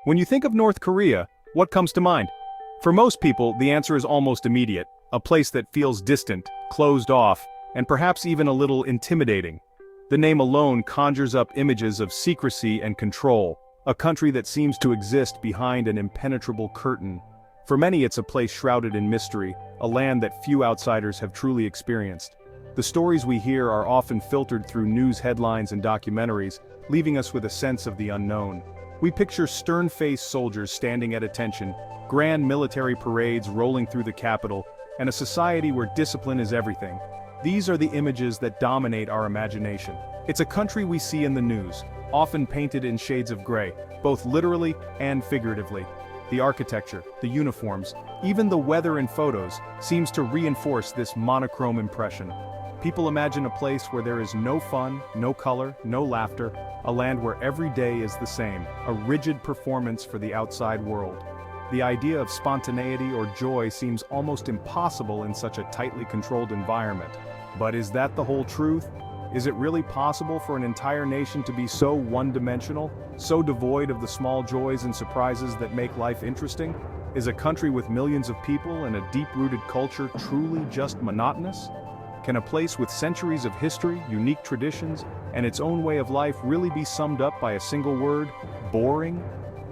When you think of North Korea, what comes to mind? For most people, the answer is almost immediate, a place that feels distant, closed off, and perhaps even a little intimidating. The name alone conjures up images of secrecy and control, a country that seems to exist behind an impenetrable curtain. For many, it's a place shrouded in mystery, a land that few outsiders have truly experienced. The stories we hear are often filtered through news headlines and documentaries, leaving us with a sense of the unknown. We picture stern-faced soldiers standing at attention, grand military parades rolling through the capital, and a society where discipline is everything. These are the images that dominate our imagination. It's a country we see in the news, often painted in shades of gray, both literally and figuratively. The architecture, the uniforms, even the weather in photos, seems to reinforce this monochrome impression. People imagine a place where there is no fun, no color, no laughter, a land where every day is the same, a rigid performance for the outside world. The idea of spontaneity or joy seems almost impossible in such a tightly controlled environment. But is that the whole truth? Is it really possible for an entire nation to be so one-dimensional, so devoid of the small joys and surprises that make life interesting? Is a country with millions of people and a deep-rooted culture truly just monotonous? Can a place with centuries of history, unique traditions, and its own way of life really be summed up by a single word: boring?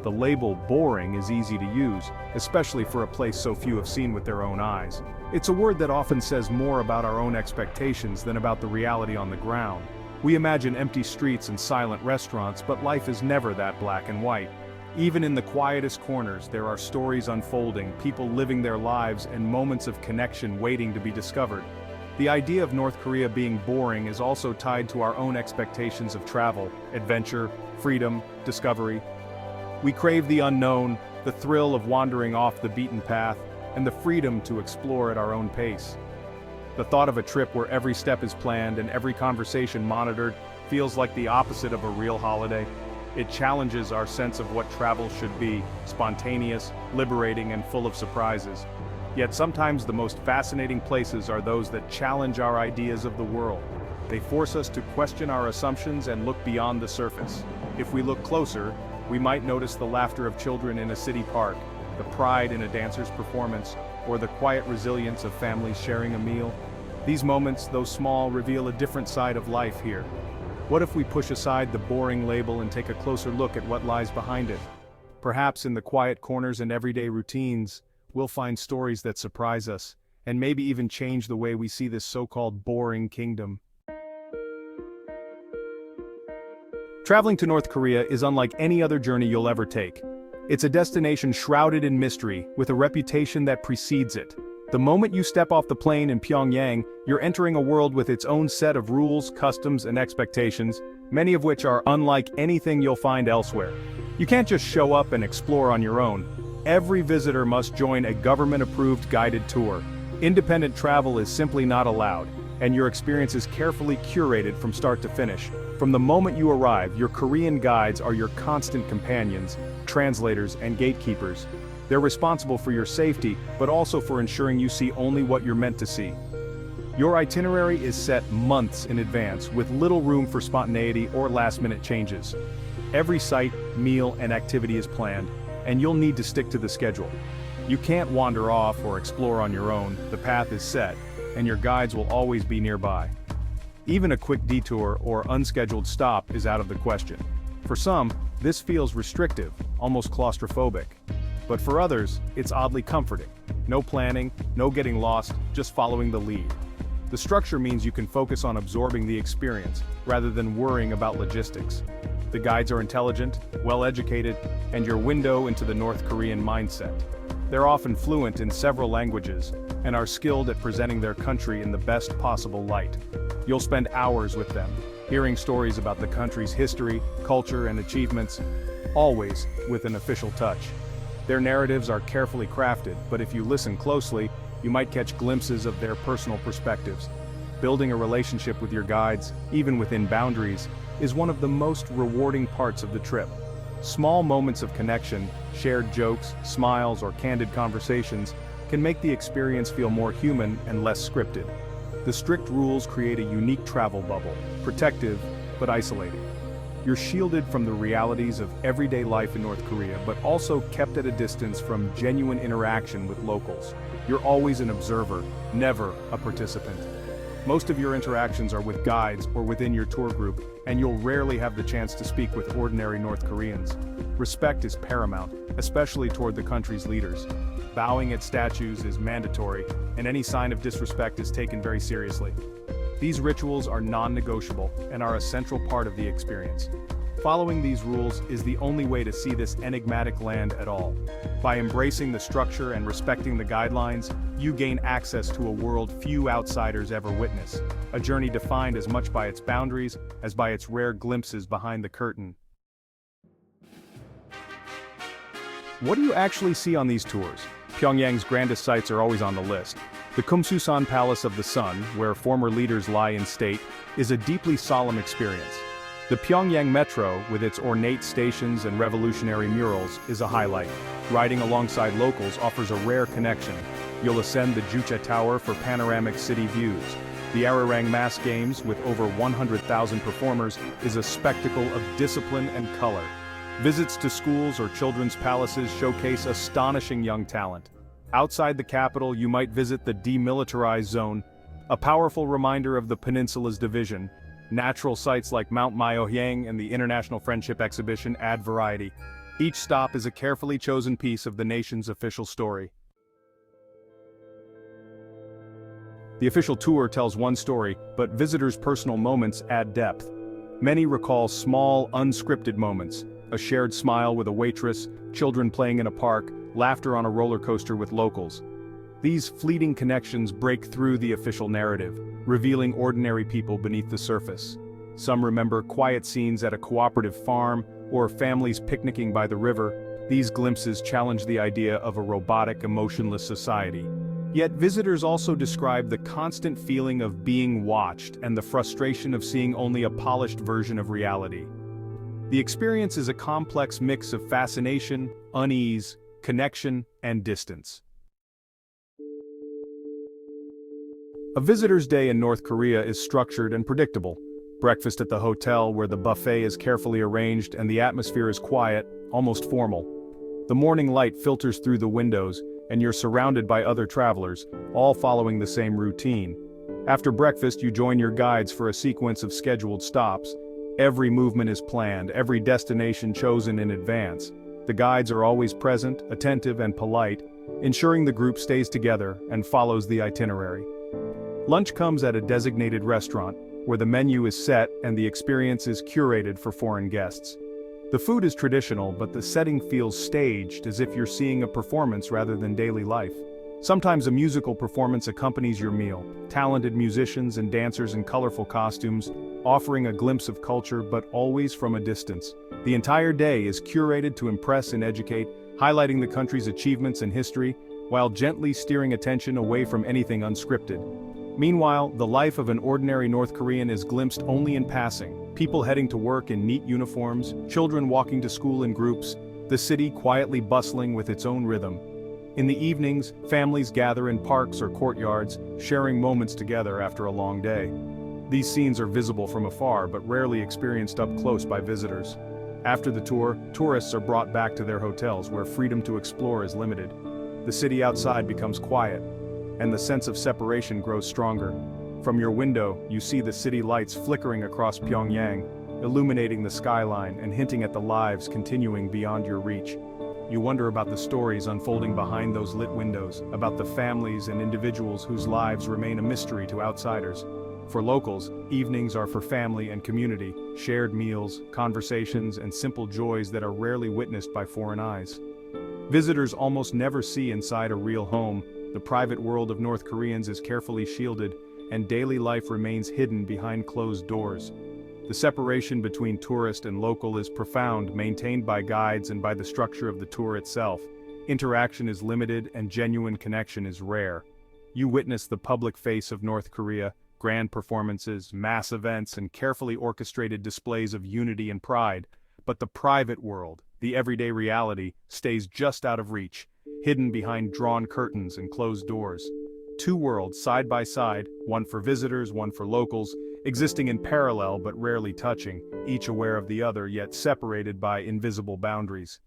The label boring is easy to use, especially for a place so few have seen with their own eyes. It's a word that often says more about our own expectations than about the reality on the ground. We imagine empty streets and silent restaurants, but life is never that black and white. Even in the quietest corners, there are stories unfolding, people living their lives, and moments of connection waiting to be discovered. The idea of North Korea being boring is also tied to our own expectations of travel, adventure, freedom, discovery. We crave the unknown, the thrill of wandering off the beaten path, and the freedom to explore at our own pace. The thought of a trip where every step is planned and every conversation monitored feels like the opposite of a real holiday. It challenges our sense of what travel should be: spontaneous, liberating, and full of surprises. Yet sometimes the most fascinating places are those that challenge our ideas of the world. They force us to question our assumptions and look beyond the surface. If we look closer, we might notice the laughter of children in a city park, the pride in a dancer's performance, or the quiet resilience of families sharing a meal. These moments, though small, reveal a different side of life here. What if we push aside the boring label and take a closer look at what lies behind it? Perhaps in the quiet corners and everyday routines, we'll find stories that surprise us, and maybe even change the way we see this so-called boring kingdom. Traveling to North Korea is unlike any other journey you'll ever take. It's a destination shrouded in mystery, with a reputation that precedes it. The moment you step off the plane in Pyongyang, you're entering a world with its own set of rules, customs, and expectations, many of which are unlike anything you'll find elsewhere. You can't just show up and explore on your own. Every visitor must join a government-approved guided tour. Independent travel is simply not allowed, and your experience is carefully curated from start to finish. From the moment you arrive, your Korean guides are your constant companions, translators, and gatekeepers. They're responsible for your safety, but also for ensuring you see only what you're meant to see. Your itinerary is set months in advance, with little room for spontaneity or last-minute changes. Every site, meal, and activity is planned, and you'll need to stick to the schedule. You can't wander off or explore on your own. The path is set, and your guides will always be nearby. Even a quick detour or unscheduled stop is out of the question. For some, this feels restrictive, almost claustrophobic. But for others, it's oddly comforting. No planning, no getting lost, just following the lead. The structure means you can focus on absorbing the experience, rather than worrying about logistics. The guides are intelligent, well-educated, and your window into the North Korean mindset. They're often fluent in several languages, and are skilled at presenting their country in the best possible light. You'll spend hours with them, hearing stories about the country's history, culture, and achievements, always with an official touch. Their narratives are carefully crafted, but if you listen closely, you might catch glimpses of their personal perspectives. Building a relationship with your guides, even within boundaries, is one of the most rewarding parts of the trip. Small moments of connection, shared jokes, smiles, or candid conversations can make the experience feel more human and less scripted. The strict rules create a unique travel bubble, protective but isolating. You're shielded from the realities of everyday life in North Korea, but also kept at a distance from genuine interaction with locals. You're always an observer, never a participant. Most of your interactions are with guides or within your tour group, and you'll rarely have the chance to speak with ordinary North Koreans. Respect is paramount, especially toward the country's leaders. Bowing at statues is mandatory, and any sign of disrespect is taken very seriously. These rituals are non-negotiable and are a central part of the experience. Following these rules is the only way to see this enigmatic land at all. By embracing the structure and respecting the guidelines, you gain access to a world few outsiders ever witness, a journey defined as much by its boundaries as by its rare glimpses behind the curtain. What do you actually see on these tours? Pyongyang's grandest sights are always on the list. The Kumsusan Palace of the Sun, where former leaders lie in state, is a deeply solemn experience. The Pyongyang Metro, with its ornate stations and revolutionary murals, is a highlight. Riding alongside locals offers a rare connection. You'll ascend the Juche Tower for panoramic city views. The Arirang Mass Games, with over 100,000 performers, is a spectacle of discipline and color. Visits to schools or children's palaces showcase astonishing young talent. Outside the capital, you might visit the demilitarized zone, a powerful reminder of the peninsula's division. Natural sites like Mount Myeohyang and the International Friendship Exhibition add variety. Each stop is a carefully chosen piece of the nation's official story. The official tour tells one story, but visitors' personal moments add depth. Many recall small, unscripted moments: a shared smile with a waitress, children playing in a park, laughter on a roller coaster with locals. These fleeting connections break through the official narrative, revealing ordinary people beneath the surface. Some remember quiet scenes at a cooperative farm, or families picnicking by the river. These glimpses challenge the idea of a robotic, emotionless society. Yet visitors also describe the constant feeling of being watched and the frustration of seeing only a polished version of reality. The experience is a complex mix of fascination, unease, connection, and distance. A visitor's day in North Korea is structured and predictable. Breakfast at the hotel, where the buffet is carefully arranged and the atmosphere is quiet, almost formal. The morning light filters through the windows, and you're surrounded by other travelers, all following the same routine. After breakfast, you join your guides for a sequence of scheduled stops. Every movement is planned, every destination chosen in advance. The guides are always present, attentive, and polite, ensuring the group stays together and follows the itinerary. Lunch comes at a designated restaurant, where the menu is set and the experience is curated for foreign guests. The food is traditional, but the setting feels staged, as if you're seeing a performance rather than daily life. Sometimes a musical performance accompanies your meal, talented musicians and dancers in colorful costumes, offering a glimpse of culture but always from a distance. The entire day is curated to impress and educate, highlighting the country's achievements and history, while gently steering attention away from anything unscripted. Meanwhile, the life of an ordinary North Korean is glimpsed only in passing. People heading to work in neat uniforms, children walking to school in groups, the city quietly bustling with its own rhythm. In the evenings, families gather in parks or courtyards, sharing moments together after a long day. These scenes are visible from afar but rarely experienced up close by visitors. After the tour, tourists are brought back to their hotels, where freedom to explore is limited. The city outside becomes quiet, and the sense of separation grows stronger. From your window, you see the city lights flickering across Pyongyang, illuminating the skyline and hinting at the lives continuing beyond your reach. You wonder about the stories unfolding behind those lit windows, about the families and individuals whose lives remain a mystery to outsiders. For locals, evenings are for family and community, shared meals, conversations, and simple joys that are rarely witnessed by foreign eyes. Visitors almost never see inside a real home. The private world of North Koreans is carefully shielded, and daily life remains hidden behind closed doors. The separation between tourist and local is profound, maintained by guides and by the structure of the tour itself. Interaction is limited and genuine connection is rare. You witness the public face of North Korea, grand performances, mass events, and carefully orchestrated displays of unity and pride. But the private world, the everyday reality, stays just out of reach, hidden behind drawn curtains and closed doors. Two worlds side by side, one for visitors, one for locals, existing in parallel but rarely touching, each aware of the other yet separated by invisible boundaries.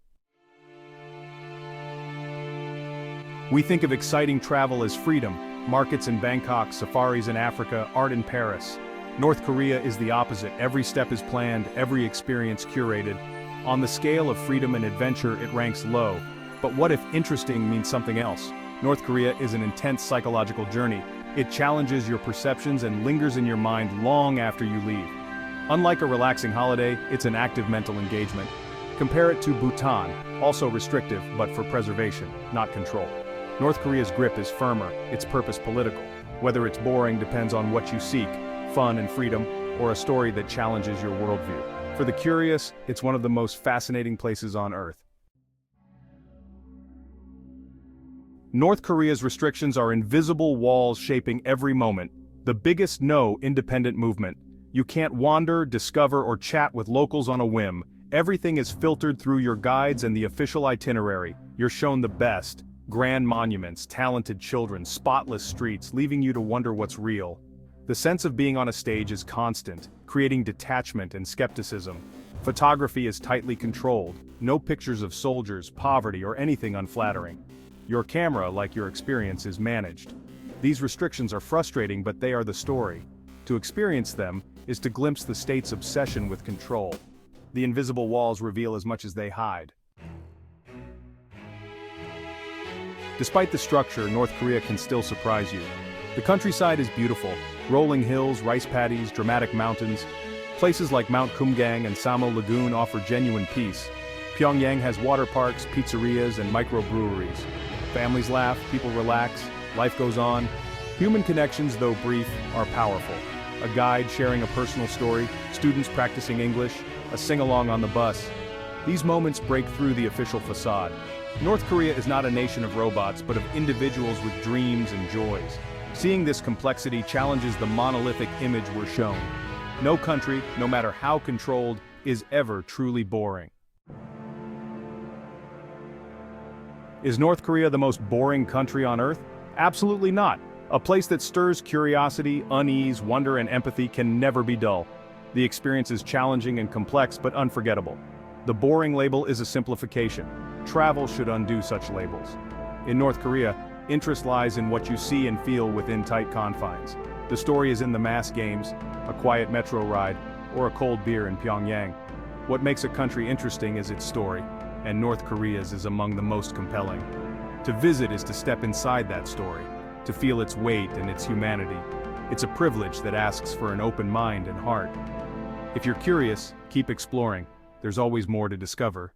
We think of exciting travel as freedom, markets in Bangkok, safaris in Africa, art in Paris. North Korea is the opposite. Every step is planned, every experience curated. On the scale of freedom and adventure, it ranks low. But what if interesting means something else? North Korea is an intense psychological journey. It challenges your perceptions and lingers in your mind long after you leave. Unlike a relaxing holiday, it's an active mental engagement. Compare it to Bhutan, also restrictive but for preservation, not control. North Korea's grip is firmer, its purpose political. Whether it's boring depends on what you seek, fun and freedom, or a story that challenges your worldview. For the curious, it's one of the most fascinating places on Earth. North Korea's restrictions are invisible walls shaping every moment. The biggest no independent movement. You can't wander, discover, or chat with locals on a whim. Everything is filtered through your guides and the official itinerary. You're shown the best. Grand monuments, talented children, spotless streets, leaving you to wonder what's real. The sense of being on a stage is constant, creating detachment and skepticism. Photography is tightly controlled. No pictures of soldiers, poverty, or anything unflattering. Your camera, like your experience, is managed. These restrictions are frustrating, but they are the story. To experience them is to glimpse the state's obsession with control. The invisible walls reveal as much as they hide. Despite the structure, North Korea can still surprise you. The countryside is beautiful. Rolling hills, rice paddies, dramatic mountains. Places like Mount Kumgang and Samo Lagoon offer genuine peace. Pyongyang has water parks, pizzerias, and microbreweries. Families laugh, people relax, life goes on. Human connections, though brief, are powerful. A guide sharing a personal story, students practicing English, a sing-along on the bus. These moments break through the official facade. North Korea is not a nation of robots, but of individuals with dreams and joys. Seeing this complexity challenges the monolithic image we're shown. No country, no matter how controlled, is ever truly boring. Is North Korea the most boring country on Earth? Absolutely not. A place that stirs curiosity, unease, wonder, and empathy can never be dull. The experience is challenging and complex, but unforgettable. The boring label is a simplification. Travel should undo such labels. In North Korea, interest lies in what you see and feel within tight confines. The story is in the mass games, a quiet metro ride, or a cold beer in Pyongyang. What makes a country interesting is its story, and North Korea's is among the most compelling. To visit is to step inside that story, to feel its weight and its humanity. It's a privilege that asks for an open mind and heart. If you're curious, keep exploring. There's always more to discover.